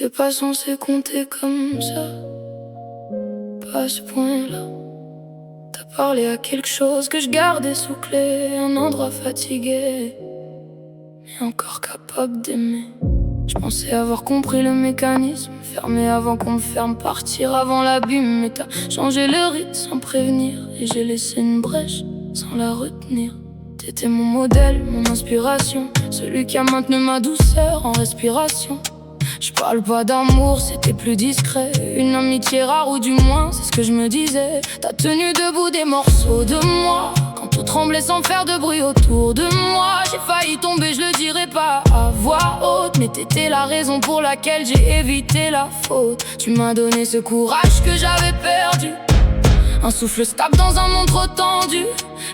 T'es pas censé compter comme ça, pas à ce point-là. T'as parlé à quelque chose que je gardais sous clé, un endroit fatigué, mais encore capable d'aimer. Je pensais avoir compris le mécanisme, fermer avant qu'on me ferme, partir avant l'abîme. Mais t'as changé le rythme sans prévenir, et j'ai laissé une brèche sans la retenir. T'étais mon modèle, mon inspiration, celui qui a maintenu ma douceur en respiration. Je parle pas d'amour, c'était plus discret, une amitié rare ou du moins c'est ce que je me disais. T'as tenu debout des morceaux de moi quand tout tremblait sans faire de bruit autour de moi. J'ai failli tomber, je le dirai pas à voix haute, mais t'étais la raison pour laquelle j'ai évité la faute. Tu m'as donné ce courage que j'avais perdu, un souffle stable dans un monde trop tendu.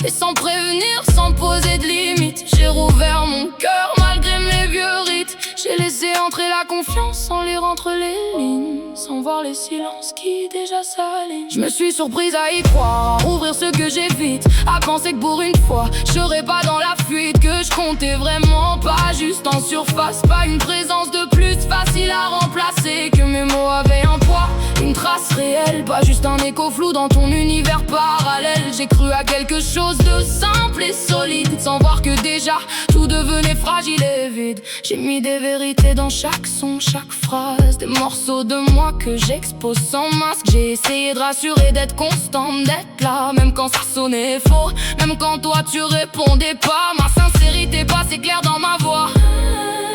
Et sans prévenir, sans poser de limites, j'ai rouvert mon cœur malgré mes vieux rites. J'ai laissé entrer la confiance sans lire entre les lignes, sans voir les silences qui déjà s'alignent. Je me suis surprise à y croire, à rouvrir ce que j'évite, à penser que pour une fois je serais pas dans la fuite, que je comptais vraiment pas juste en surface, pas une présence de plus facile à remplacer, que mes mots avaient un poids, une trace réelle, pas juste un écho flou dans ton univers parallèle. J'ai cru à quelque chose de simple et solide, sans voir que déjà tout devenait fragile et vide. J'ai mis des vérités dans chaque son, chaque phrase, des morceaux de moi que j'expose sans masque. J'ai essayé de rassurer, d'être constante, d'être là, même quand ça sonnait faux, même quand toi tu répondais pas. Ma sincérité passait claire dans ma voix,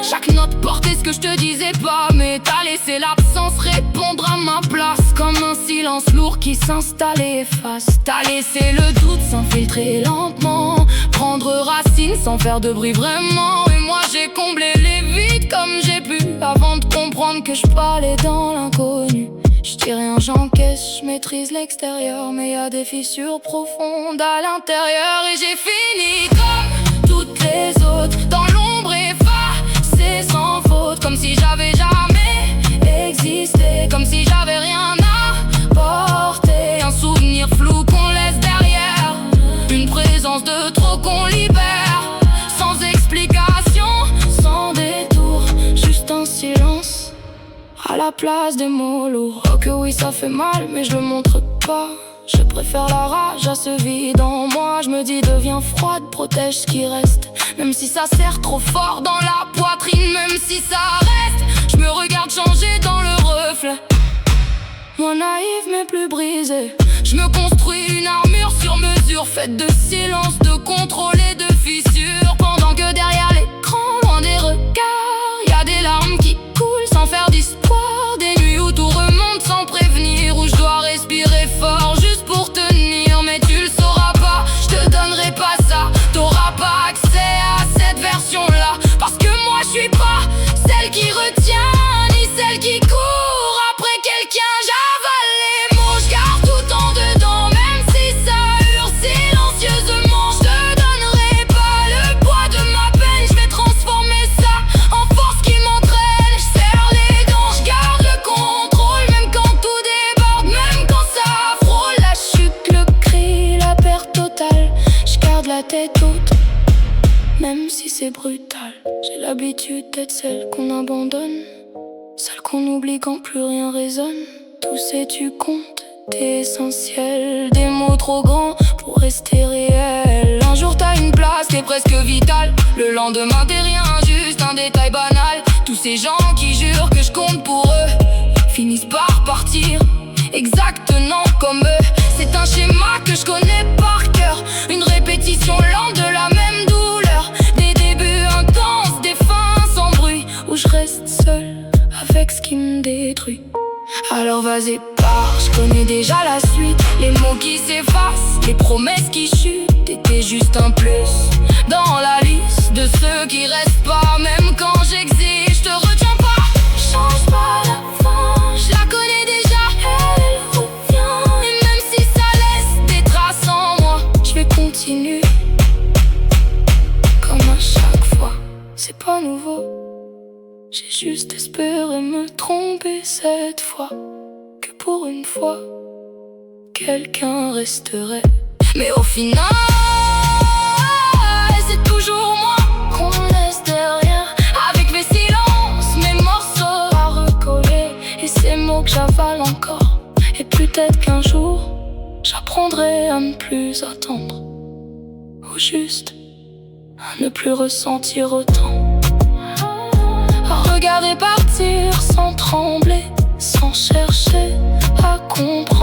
chaque note portait ce que je te disais pas, mais t'as laissé l'absence répondre à ma place, comme un silence lourd qui s'installe et efface. T'as laissé le doute s'infiltrer lentement, prendre racine sans faire de bruit vraiment. Et moi j'ai comblé les vides comme j'ai pu, avant de comprendre que je parlais dans l'inconnu. Je dis rien, j'encaisse, je maîtrise l'extérieur, mais y a des fissures profondes à l'intérieur. Et j'ai fini comme toutes les autres, dans l'ombre effacée sans faute, comme si j'avais jamais existé, comme si j'avais rien à porter. Un souvenir flou qu'on laisse derrière, une présence de trop qu'on libère, sans explication, sans détour, juste un silence à la place des mots lourds. Oh que oui ça fait mal mais je le montre pas, je préfère la rage à ce vide en moi. Je me dis deviens froide, protège ce qui reste, même si ça serre trop fort dans la poitrine, même si ça reste. Je me regarde changer dans le reflet, moi naïf mais plus brisé. Je me construis une armure sur mesure, faite de silence, de contrôle et de fissures, pendant que derrière l'écran, loin des regards, y a des larmes qui coulent sans faire d'histoire, des nuits où tout remonte sans prévenir, où je dois respirer fort juste pour tenir. Mais tu le sauras pas, je te donnerai pas ça, t'auras pas accès à cette version-là, parce que moi je suis pas celle qui retient, ni celle qui court après quelqu'un. J'avale les mots, je garde tout en dedans, même si ça hurle silencieusement. Je te donnerai pas le poids de ma peine, je vais transformer ça en force qui m'entraîne. Je serre les dents, je garde le contrôle, même quand tout déborde, même quand ça frôle la chute, le cri, la perte totale. Je garde la tête haute, même si c'est brutal. J'ai l'habitude d'être celle qu'on abandonne, celle qu'on oublie quand plus rien résonne. Tout sais-tu compte, t'es essentiel, des mots trop grands pour rester réel. Un jour t'as une place, t'es presque vitale, le lendemain t'es rien, juste un détail banal. Tous ces gens qui jurent que je compte pour eux finissent par partir exactement comme eux. C'est un schéma que je connais par cœur, une répétition lente de la même douleur, des débuts intenses, des fins sans bruit, où je reste seule avec ce qui me détruit. Alors vas-y pars, je connais déjà la suite, les mots qui s'effacent, les promesses qui chutent. T'étais juste un plus dans la liste de ceux qui restent pas, même quand j'existe. Je te retiens pas, change pas la fin, je la connais déjà, elle revient. Et même si ça laisse des traces en moi, je vais continuer comme à chaque fois. C'est pas nouveau, j'ai juste espéré me tromper cette fois, que pour une fois, quelqu'un resterait. Mais au final, c'est toujours moi qu'on laisse derrière, avec mes silences, mes morceaux à recoller. Peut-être qu'un jour j'apprendrai à ne plus attendre, ou juste à ne plus ressentir autant, à regarder partir sans trembler, sans chercher à comprendre.